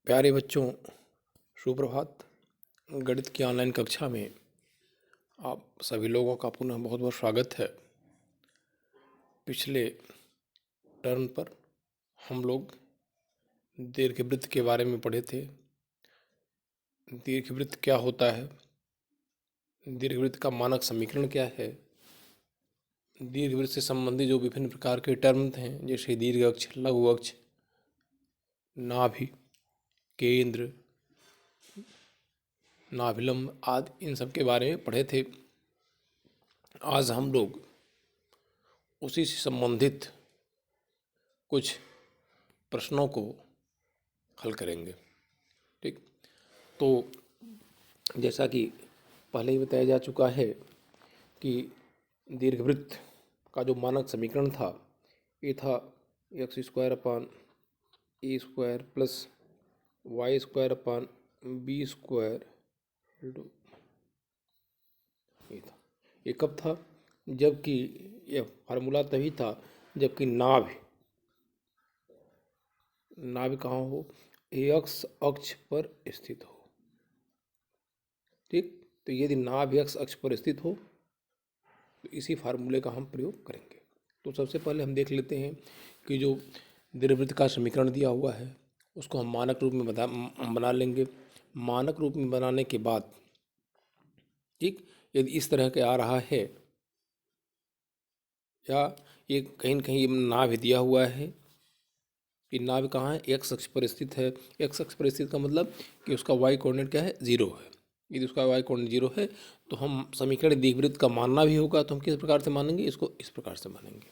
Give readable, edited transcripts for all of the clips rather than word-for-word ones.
प्यारे बच्चों, सुप्रभात। गणित की ऑनलाइन कक्षा में आप सभी लोगों का पुनः बहुत बहुत स्वागत है। पिछले टर्म पर हम लोग दीर्घवृत्त के बारे में पढ़े थे। दीर्घवृत्त क्या होता है, दीर्घवृत्त का मानक समीकरण क्या है, दीर्घवृत्त से संबंधित जो विभिन्न प्रकार के टर्म हैं जैसे दीर्घ अक्ष, लघु अक्ष, नाभि, केंद्र, नाभिलंब आदि, इन सब के बारे में पढ़े थे। आज हम लोग उसी से संबंधित कुछ प्रश्नों को हल करेंगे। ठीक, तो जैसा कि पहले ही बताया जा चुका है कि दीर्घवृत्त का जो मानक समीकरण था ये था X square upon A square plus Y square upon B square. ये कब था? जबकि यह फार्मूला तभी था जबकि नाभि कहाँ हो? एक्स अक्ष पर स्थित हो। ठीक, तो यदि नाभि एक्स अक्ष पर स्थित हो तो इसी फार्मूले का हम प्रयोग करेंगे। तो सबसे पहले हम देख लेते हैं कि जो दीर्घवृत्त का समीकरण दिया हुआ है उसको हम मानक रूप में बना लेंगे। मानक रूप में बनाने के बाद ठीक, यदि इस तरह के आ रहा है या ये कहीं न कहीं नाभि दिया हुआ है कि नाभि कहाँ है? एक्स अक्ष पर स्थित है। एक्स अक्ष पर स्थित का मतलब कि उसका वाई कोऑर्डिनेट क्या है? 0 है। यदि उसका वाई कोऑर्डिनेट 0 है तो हम समीकरण दीर्घवृत्त का मानना भी होगा तो हम किस प्रकार से मानेंगे? इसको इस प्रकार से मानेंगे।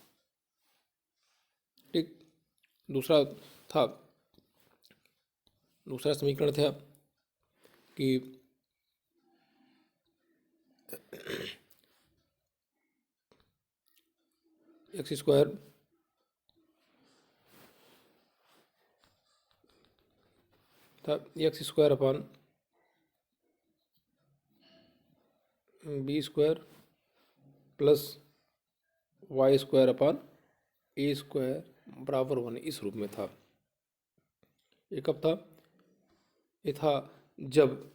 ठीक, दूसरा समीकरण था कि एक्स स्क्वायर था X square upon B square plus Y square upon A square बराबर 1, इस रूप में था। ये कब था? ये था जब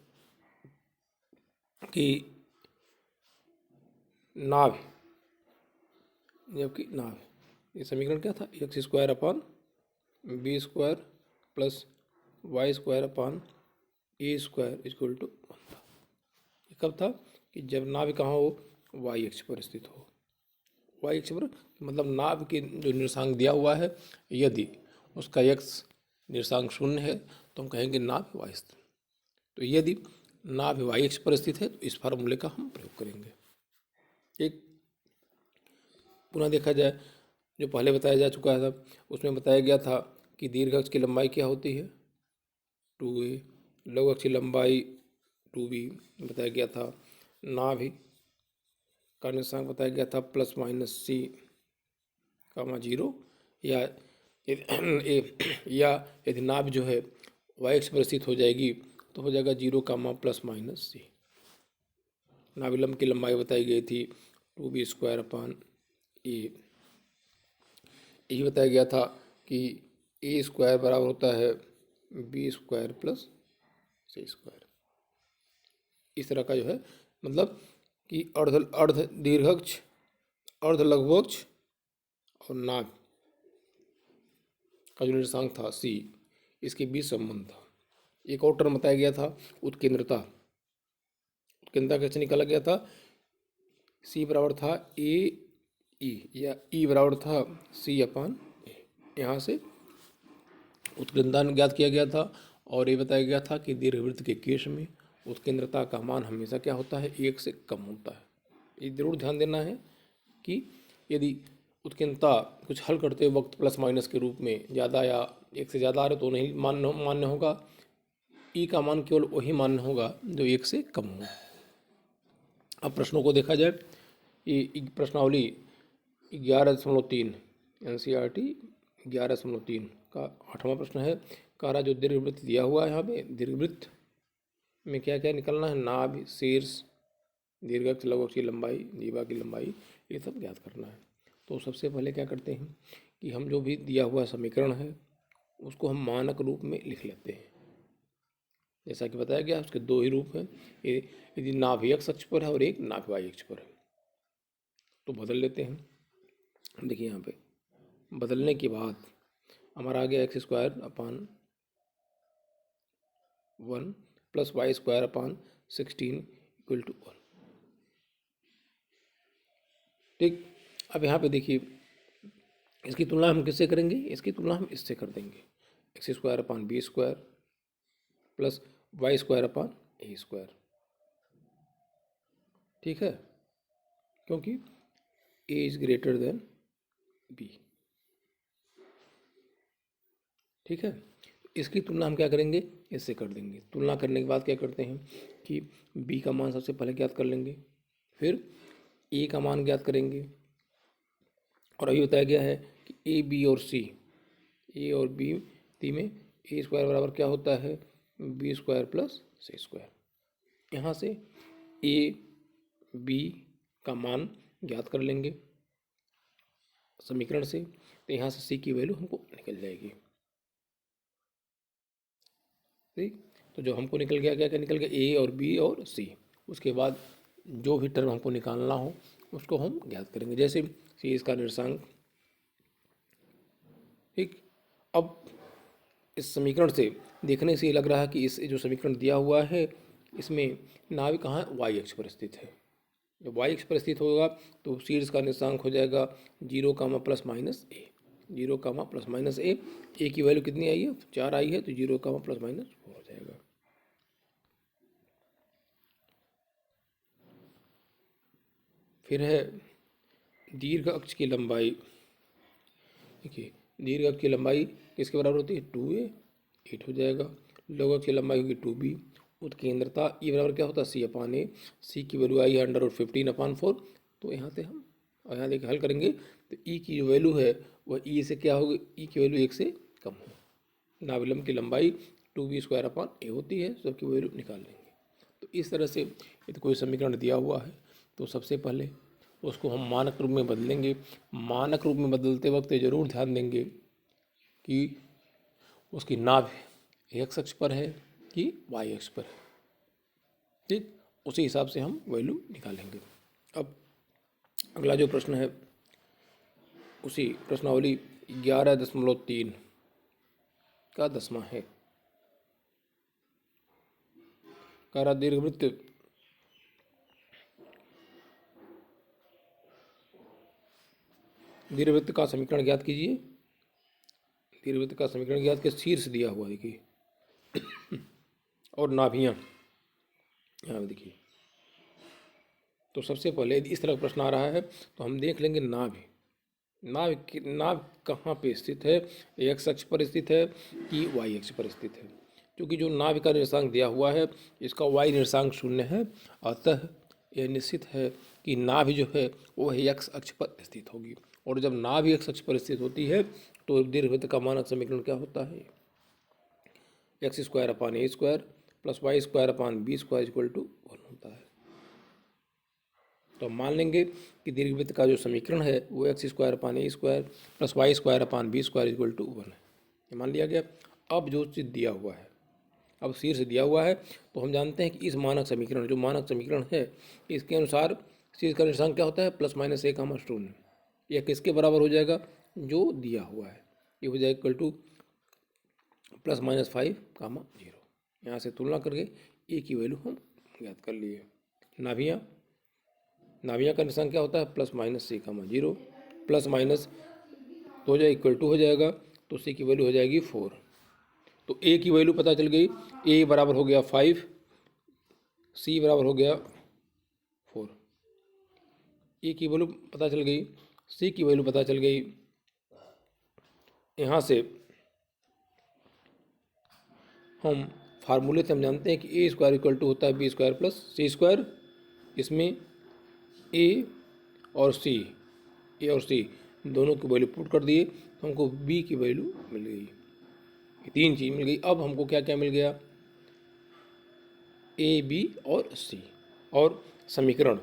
कि ये समीकरण क्या था? X square upon B square plus Y square upon A square equal to 1 था। ये कब था? कि जब नाभि कहाँ हो? वाई अक्ष पर स्थित हो। वाई अक्ष पर मतलब नाभि के जो निर्देशांक दिया हुआ है यदि उसका एक्स निर्देशांक 0 है तो हम कहेंगे नाभि वाई स्थित। तो यदि नाभि वाई अक्ष पर स्थित है तो इस फार्मूले का हम प्रयोग करेंगे। एक पुनः देखा जाए, जो पहले बताया जा चुका था उसमें बताया गया था कि दीर्घ अक्ष की लंबाई क्या होती है? 2a। लघु अक्ष की लंबाई 2b बताया गया था। नाभि का निर्देशांक बताया गया था प्लस माइनस c कामा 0, या यदि नाभि जो है वाई अक्ष पर स्थित हो जाएगी तो हो जाएगा 0 कामा प्लस माइनस c। नाभिलंब की लंबाई बताई गई थी 2b स्क्वायर अपान ए। यही बताया गया था कि ए स्क्वायर बराबर होता है बी स्क्वायर प्लस सी स्क्वायर। इस तरह का जो है मतलब कि अर्ध दीर्घअक्ष, अर्ध लघु अक्ष और नाभ का जो निर्देशांक था सी, इसके बीच संबंध था। एक और टर्म बताया गया था उत्केंद्रता। उत्केंद्रता कैसे निकाला गया था? सी बराबर था ए ई, या ई बराबर था सी अपान ए। यहाँ से उत्केंद्रता ज्ञात किया गया था और ये बताया गया था कि दीर्घवृत्त के केस में उत्केंद्रता का मान हमेशा क्या होता है? 1 से कम होता है। ये जरूर ध्यान देना है कि यदि उत्केंद्रता कुछ हल करते वक्त प्लस माइनस के रूप में ज़्यादा या 1 से ज़्यादा आ रहे तो नहीं मान्य होगा। ई का मान केवल वही मान्य होगा जो 1 से कम हो। अब प्रश्नों को देखा जाए, ये प्रश्नावली 11.3 NCERT 11.3 का 8वां प्रश्न है। कारा जो दीर्घवृत्त दिया हुआ है यहाँ पे, दीर्घवृत्त में क्या क्या निकलना है? नाभि, शीर्ष, दीर्घअक्ष, लघु अक्ष की लंबाई, जीवा की लंबाई, ये सब ज्ञात करना है। तो सबसे पहले क्या करते हैं कि हम जो भी दिया हुआ समीकरण है उसको हम मानक रूप में लिख लेते हैं। जैसा कि बताया गया उसके दो ही रूप हैं, यदि नाभि x अक्ष पर है और एक नाभि y अक्ष पर है। तो बदल लेते हैं। देखिए यहाँ पे बदलने के बाद हमारा आ गया X square upon 1 plus Y square upon 16 equal to 1। ठीक, अब यहाँ पे देखिए इसकी तुलना हम किससे करेंगे, इसकी तुलना हम इससे कर देंगे, X square upon B square plus Y square upon A square. ठीक है, क्योंकि A is greater than B. ठीक है, इसकी तुलना हम क्या करेंगे, इससे कर देंगे। तुलना करने के बाद क्या करते हैं कि बी का मान सबसे पहले ज्ञात कर लेंगे, फिर ए का मान ज्ञात करेंगे। और अभी बताया गया है कि ए बी और सी, ए और बी ती में ए स्क्वायर बराबर क्या होता है, बी स्क्वायर प्लस सी स्क्वायर। यहाँ से ए बी का मान ज्ञात कर लेंगे समीकरण से, तो यहाँ से सी की वैल्यू हमको निकल जाएगी। ठीक, तो जो हमको निकल गया, क्या क्या निकल गया, ए और बी और सी। उसके बाद जो भी टर्म हमको निकालना हो उसको हम ज्ञात करेंगे, जैसे सी इसका निर्देशांक। ठीक, अब इस समीकरण से देखने से ये लग रहा है कि इस जो समीकरण दिया हुआ है इसमें नाभि कहाँ है, वाई अक्ष पर स्थित है। जब वाई अक्ष पर स्थित होगा तो शीर्ष का निर्देशांक हो जाएगा 0, प्लस माइनस ए, 0, प्लस माइनस ए। ए की वैल्यू कितनी आई है, 4 आई है, तो 0, प्लस माइनस 4 हो जाएगा। फिर है दीर्घ अक्ष की लंबाई। देखिए दीर्घ अक्ष की लंबाई किसके बराबर होती है, 2a, 8 हो जाएगा। लघु अक्ष की लंबाई होगी 2b। उत्केंद्रता ई बराबर क्या होता है, सी अपान ए। सी की वैल्यू आई है √15/4। तो यहाँ से हम यहाँ देखिए हल करेंगे तो ई की जो वैल्यू है वह ई से क्या होगी, ई की वैल्यू 1 से कम हो। नाभिलंब की लंबाई 2b² होती है, तो सबकी वैल्यू निकाल लेंगे। तो इस तरह से यदि कोई समीकरण दिया हुआ है तो सबसे पहले उसको हम मानक रूप में बदलेंगे। मानक रूप में बदलते वक्त ये जरूर ध्यान देंगे कि उसकी नाभि एक्स अक्ष पर है कि वाई अक्ष पर है। ठीक, उसी हिसाब से हम वैल्यू निकालेंगे। अब अगला जो प्रश्न है उसी प्रश्नावली 11.3 का 10वां है। कारा दीर्घवृत्त दीर्घवृत्त का समीकरण ज्ञात कीजिए। दीर्घवृत्त का समीकरण ज्ञात के शीर्ष दिया हुआ देखिए और नाभियाँ यहाँ देखिए। तो सबसे पहले यदि इस तरह का प्रश्न आ रहा है तो हम देख लेंगे नाभि। नाभि कहाँ पे स्थित है, एक्स अक्ष पर स्थित है कि वाई अक्ष पर स्थित है। क्योंकि जो नाभि का निर्देशांक दिया हुआ है इसका वाई निर्देशांक 0 है, अतः यह निश्चित है कि नाभि जो है वह एक्स अक्ष पर स्थित होगी। और जब नाभि एक्स अक्ष पर स्थित होती है तो दीर्घवृत्त का मानक समीकरण क्या होता है, x² plus y² equal to 1 होता है। तो हम मान लेंगे कि दीर्घवृत्त का जो समीकरण है वो x² plus y² equal to 1 है। ये मान लिया गया। अब जो चीज़ दिया हुआ है, अब शीर्ष दिया हुआ है, तो हम जानते हैं कि इस मानक समीकरण, जो मानक समीकरण है इसके अनुसार शीर्ष का निर्देशांक क्या होता है, +-1, यह किसके बराबर हो जाएगा, जो दिया हुआ है, ये हो जाएगा इक्वल टू +-5, 0। यहाँ से तुलना करके ए की वैल्यू हम ज्ञात कर लिए। नाभियाँ का निर्देशांक क्या होता है, +-6, 0, प्लस माइनस तो हो जाए इक्वल टू हो जाएगा, तो सी की वैल्यू हो जाएगी 4। तो ए की वैल्यू पता चल गई, ए बराबर हो गया 5, सी बराबर हो गया 4। ए की वैल्यू पता चल गई, सी की वैल्यू पता चल गई। यहाँ से हम फार्मूले से हम जानते हैं कि a² इक्वल टू होता है b² प्लस c²। इसमें ए और सी दोनों की वैल्यू पुट कर दिए तो हमको b की वैल्यू मिल गई। ये 3 चीज़ मिल गई। अब हमको क्या क्या मिल गया, a, b और c। और समीकरण,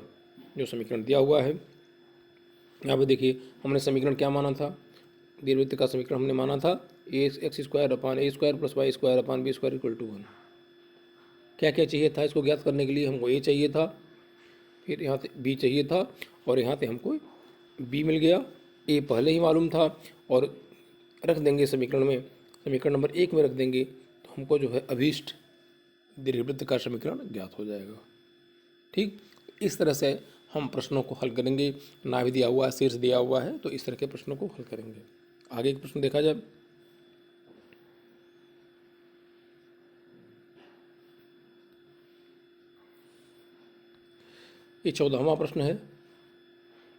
जो समीकरण दिया हुआ है यहाँ पे देखिए, हमने समीकरण क्या माना था, दीर्घवृत्त का समीकरण हमने माना था x² plus y² b² equal to 1। क्या क्या चाहिए था इसको ज्ञात करने के लिए? हमको ए चाहिए था, फिर यहाँ से बी चाहिए था, और यहाँ से हमको बी मिल गया। ए पहले ही मालूम था और रख देंगे समीकरण में, समीकरण नंबर 1 में रख देंगे, तो हमको जो है अभीष्ट दीर्घवृत्त का समीकरण ज्ञात हो जाएगा। ठीक, इस तरह से हम प्रश्नों को हल करेंगे। नाभि दिया हुआ है, शीर्ष दिया हुआ है, तो इस तरह के प्रश्नों को हल करेंगे। आगे एक प्रश्न देखा जाए। ये 14वां प्रश्न है।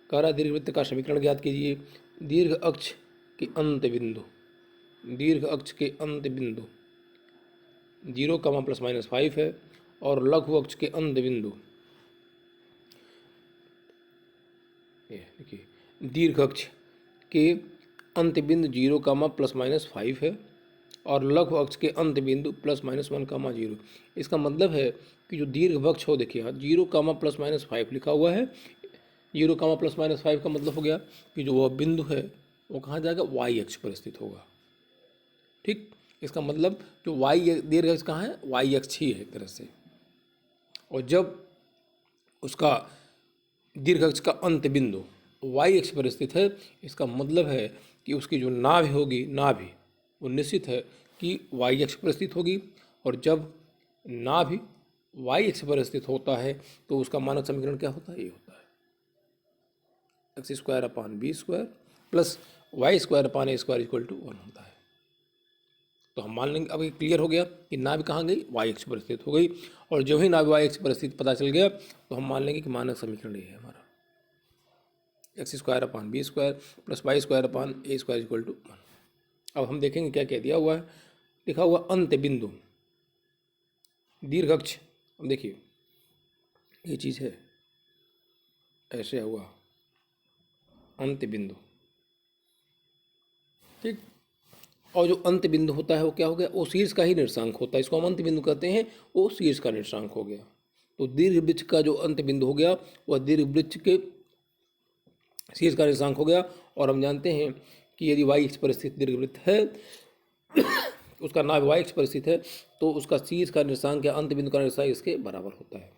कह रहा दीर्घवृत्त का समीकरण ज्ञात कीजिए। दीर्घ अक्ष के अंत बिंदु, दीर्घ अक्ष के अंत बिंदु 0, ±5 है, और लघु अक्ष के अंत बिंदु, ये देखिए दीर्घ अक्ष के अंत बिंदु 0, ±5 है, और लघु अक्ष के अंत बिंदु +-1, 0। इसका मतलब है कि जो दीर्घ अक्ष हो, देखिए यहाँ 0, ±5 लिखा हुआ है। 0, ±5 का मतलब हो गया कि जो वह बिंदु है वो कहाँ जाएगा? वाई अक्ष पर स्थित होगा। ठीक, इसका मतलब जो वाई दीर्घ अक्ष कहाँ है? वाई अक्ष ही है एक तरह से। और जब उसका दीर्घ अक्ष का अंत बिंदु वाई अक्ष पर स्थित है, इसका मतलब है कि उसकी जो नाभि होगी, नाभि वो निश्चित है कि वाई अक्ष पर स्थित होगी। और जब नाभि वाई अक्ष पर स्थित होता है तो उसका मानक समीकरण क्या होता है? ये होता है x²/b² प्लस y²/a² = 1 होता है। तो हम मान लेंगे, अब ये क्लियर हो गया कि नाभि कहाँ गई? वाई अक्ष पर स्थित हो गई। और जो ही नाभि वाई अक्ष पर स्थित पता चल गया तो हम मान लेंगे कि मानक समीकरण ये है हमारा, x²/b² प्लस y²/a² = 1। अब हम देखेंगे क्या क्या दिया हुआ है। लिखा हुआ अंत बिंदु दीर्घ अक्ष। अब देखिए ये चीज़ है, ऐसे हुआ अंत बिंदु। ठीक, और जो अंत बिंदु होता है वो क्या हो गया? वो शीर्ष का ही निर्देशांक होता है, इसको हम अंत बिंदु कहते हैं, वो शीर्ष का निर्देशांक हो गया। तो दीर्घ वृत्त का जो अंत बिंदु हो गया वह दीर्घ वृत्त के शीर्ष का निर्देशांक हो गया। और हम जानते हैं कि यदि वाई अक्ष पर स्थित दीर्घ वृत्त है उसका नाभि वाई अक्ष पर स्थित है तो उसका शीर्ष का निर्देशांक या अंत बिंदु का निर्देशांक इसके बराबर होता है।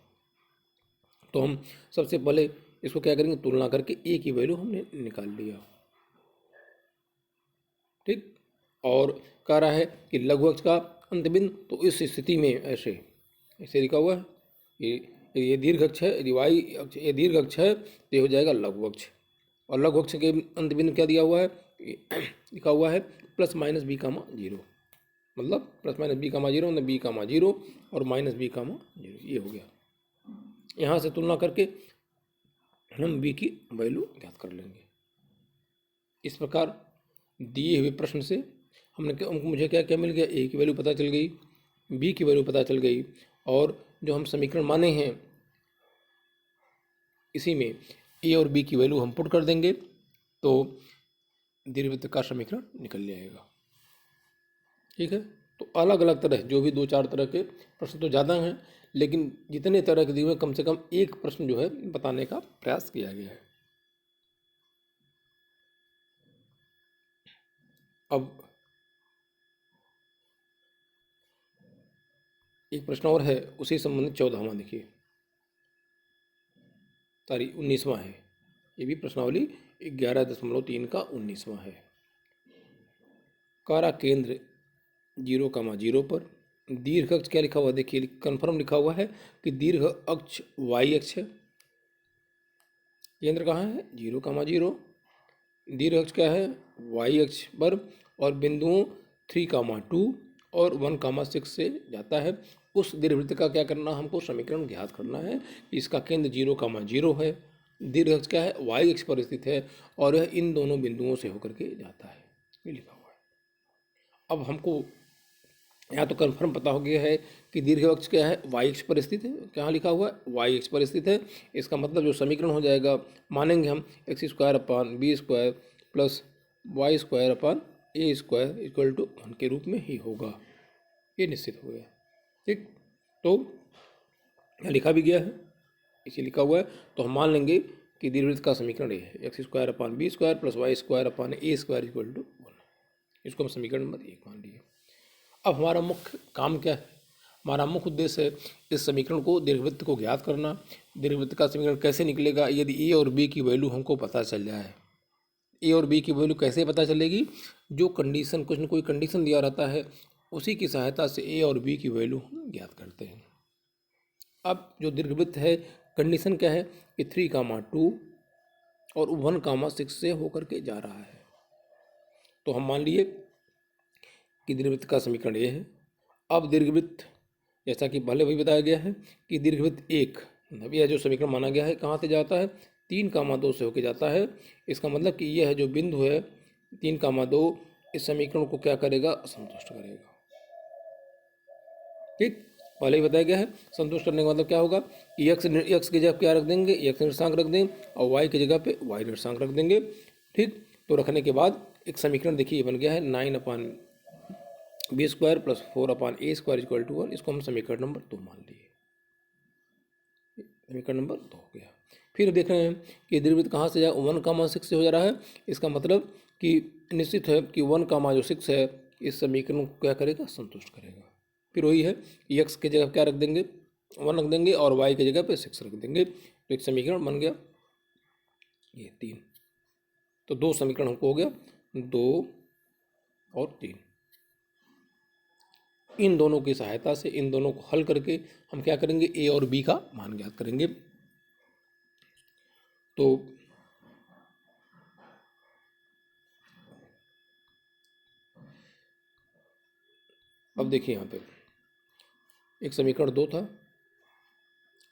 तो हम सबसे पहले इसको क्या करेंगे? तुलना करके ए की वैल्यू हमने निकाल लिया। ठीक, और कह रहा है कि लघु अक्ष का अंत बिंदु, तो इस स्थिति में ऐसे ऐसे लिखा हुआ है, ये दीर्घ अक्ष है, यदि वाई अक्ष ये दीर्घ अक्ष है तो ये हो जाएगा लघु अक्ष। और लघु अक्ष के अंत बिंदु क्या दिया हुआ है? लिखा हुआ है +-b, 0, मतलब +-b, 0 मतलब b, 0 और -b, 0, ये हो गया। यहाँ से तुलना करके हम b की वैल्यू ज्ञात कर लेंगे। इस प्रकार दिए हुए प्रश्न से मुझे क्या क्या मिल गया? ए की वैल्यू पता चल गई, बी की वैल्यू पता चल गई, और जो हम समीकरण माने हैं इसी में ए और बी की वैल्यू हम पुट कर देंगे तो दीर्घवृत्त का समीकरण निकल जाएगा। ठीक है, तो अलग अलग तरह जो भी 2-4 तरह के प्रश्न तो ज़्यादा हैं, लेकिन जितने तरह के दिए हुए कम से कम एक प्रश्न जो है बताने का प्रयास किया गया है। अब एक प्रश्न और है उसी संबंधित 14वां, देखिए सॉरी 19वां है, ये भी प्रश्नावली 11.3 का 19वां है। कारा केंद्र 0, 0 पर दीर्घ अक्ष क्या लिखा हुआ? देखिए कन्फर्म लिखा हुआ है कि दीर्घ अक्ष वाई अक्ष है। केंद्र कहाँ है? 0, 0। दीर्घ अक्ष क्या है? वाई अक्ष पर, और बिंदुओं 3, 2 और 1, 6 से जाता है। उस दीर्घवृत्त का क्या करना? हमको समीकरण ज्ञात करना है। इसका केंद्र 0, 0 है, दीर्घ अक्ष क्या है? वाई अक्ष पर स्थित है, और यह इन दोनों बिंदुओं से होकर के जाता है, ये लिखा हुआ है। अब हमको यहाँ तो कन्फर्म पता हो गया है कि दीर्घ अक्ष क्या है? वाई अक्ष पर स्थित है। क्या लिखा हुआ है? वाई अक्ष पर स्थित है। इसका मतलब जो समीकरण हो जाएगा मानेंगे हम x²/b² प्लस y²/a² = 1 के रूप में ही होगा, ये निश्चित हो गया। ठीक, तो यहाँ लिखा भी गया है, इसे लिखा हुआ है, तो हम मान लेंगे कि दीर्घवृत्त का समीकरण ये है x²/b² प्लस y²/a² = 1। इसको हम समीकरण नंबर 1 मान लिए। अब हमारा मुख्य काम क्या है? हमारा मुख्य उद्देश्य है इस समीकरण को, दीर्घवृत्त को ज्ञात करना। दीर्घवृत्त का समीकरण कैसे निकलेगा? यदि ए और बी की वैल्यू हमको पता चल जाए। ए और बी की वैल्यू कैसे पता चलेगी? जो कंडीशन, कुछ न कोई कंडीशन दिया रहता है, उसी की सहायता से ए और बी की वैल्यू हम ज्ञात करते हैं। अब जो दीर्घवृत्त है, कंडीशन क्या है कि 3, 2 और 1, 6 से होकर के जा रहा है। तो हम मान लिए कि दीर्घवृत्त का समीकरण ये है। अब दीर्घवृत्त, जैसा कि पहले भी बताया गया है कि दीर्घवृत्त एक, मतलब यह जो समीकरण माना गया है कहाँ से जाता है? 3, 2 से होकर जाता है। इसका मतलब कि यह जो बिंदु है 3, 2 इस समीकरण को क्या करेगा? संतुष्ट करेगा। ठीक, पहले ही बताया गया है। संतुष्ट करने का मतलब क्या होगा कि एक्स की जगह क्या रख देंगे? एक्स निर्देशांक रख देंगे और वाई की जगह पे वाई निर्देशांक रख देंगे। ठीक, तो रखने के बाद एक समीकरण देखिए बन गया है 9/b² + 4/a² = 1। इसको हम समीकरण नंबर 2 मान लिए। समीकरण नंबर 2 हो गया। फिर देख रहे हैं कि दीर्घवृत्त कहाँ से जाए? 1, 6 से हो जा रहा है। इसका मतलब कि निश्चित है कि 1, 6 है इस समीकरण को क्या करेगा? संतुष्ट करेगा। फिर वही है कि एक्स की जगह क्या रख देंगे? 1 रख देंगे और वाई की जगह पे 6 रख देंगे। तो एक समीकरण बन गया ये 3। तो 2 समीकरण हमको हो गया, 2 और 3। इन दोनों की सहायता से, इन दोनों को हल करके हम क्या करेंगे? ए और बी का मान ज्ञात करेंगे। तो अब देखिए यहाँ पे एक समीकरण 2 था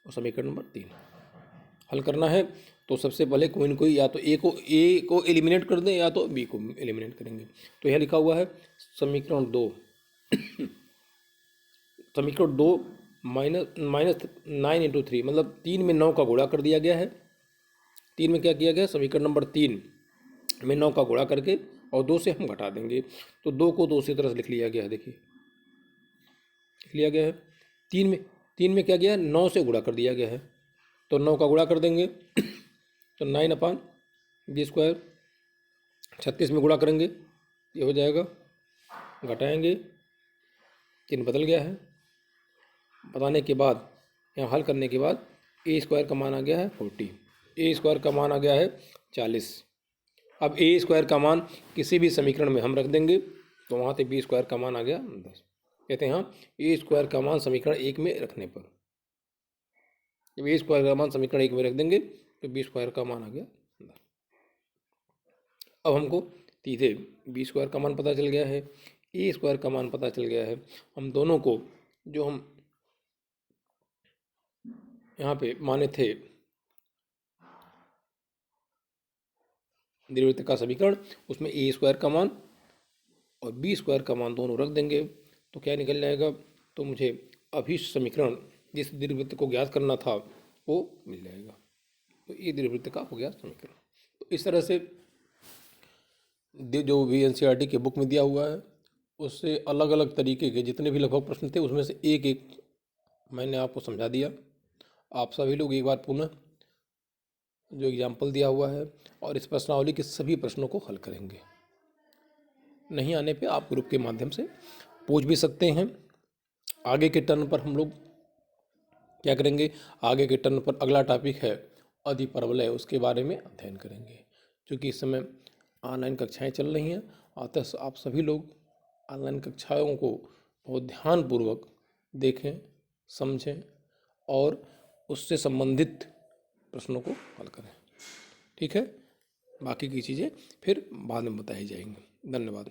और समीकरण नंबर 3 हल करना है। तो सबसे पहले कोई न कोई, या तो ए को एलिमिनेट कर दें या तो बी को एलिमिनेट करेंगे। तो यह लिखा हुआ है समीकरण 2 समीकरण 2 -9 × 3, मतलब 3 में 9 का गुणा कर दिया गया है। 3 में क्या किया गया? समीकरण नंबर 3 में 9 का गुणा करके और 2 से हम घटा देंगे। तो 2 को दूसरी तरफ लिख लिया गया है। देखिए लिख लिया गया है। 3 में क्या किया? 9 से गुणा कर दिया गया है। तो 9 का गुणा कर देंगे तो 9/b²। 36 में गुणा करेंगे ये हो जाएगा, घटाएंगे, चिन्ह बदल गया है। बताने के बाद, यहाँ हल करने के बाद a² का मान आ गया है 40, a² का मान आ गया है 40। अब a² का मान किसी भी समीकरण में हम रख देंगे तो वहाँ से b² का मान आ गया 10। कहते हैं हाँ, a² का मान समीकरण 1 में रखने पर, जब a² का मान समीकरण 1 में रख देंगे तो b² का मान आ गया 10। अब हमको सीधे b² का मान पता चल गया है, a² का मान पता चल गया है। हम दोनों को जो हम यहाँ पे माने थे दीर्घवृत्त का समीकरण, उसमें a² का मान और b² का मान दोनों रख देंगे तो क्या निकल जाएगा? तो मुझे अभी समीकरण जिस दीर्घवृत्त को ज्ञात करना था वो मिल जाएगा। तो ये दीर्घवृत्त का हो गया समीकरण। तो इस तरह से जो भी NCERT के बुक में दिया हुआ है उससे अलग अलग तरीके के जितने भी लगभग प्रश्न थे उसमें से एक एक मैंने आपको समझा दिया। आप सभी लोग एक बार पुनः जो एग्जाम्पल दिया हुआ है और इस प्रश्नावली के सभी प्रश्नों को हल करेंगे। नहीं आने पे आप ग्रुप के माध्यम से पूछ भी सकते हैं। आगे के टर्न पर हम लोग क्या करेंगे? आगे के टर्न पर अगला टॉपिक है अधिपरवलय, उसके बारे में अध्ययन करेंगे। क्योंकि इस समय ऑनलाइन कक्षाएं चल रही हैं, अतः आप सभी लोग ऑनलाइन कक्षाओं को बहुत ध्यानपूर्वक देखें, समझें और उससे संबंधित प्रश्नों को हल करें। ठीक है, बाकी की चीज़ें फिर बाद में बताई जाएंगी। धन्यवाद।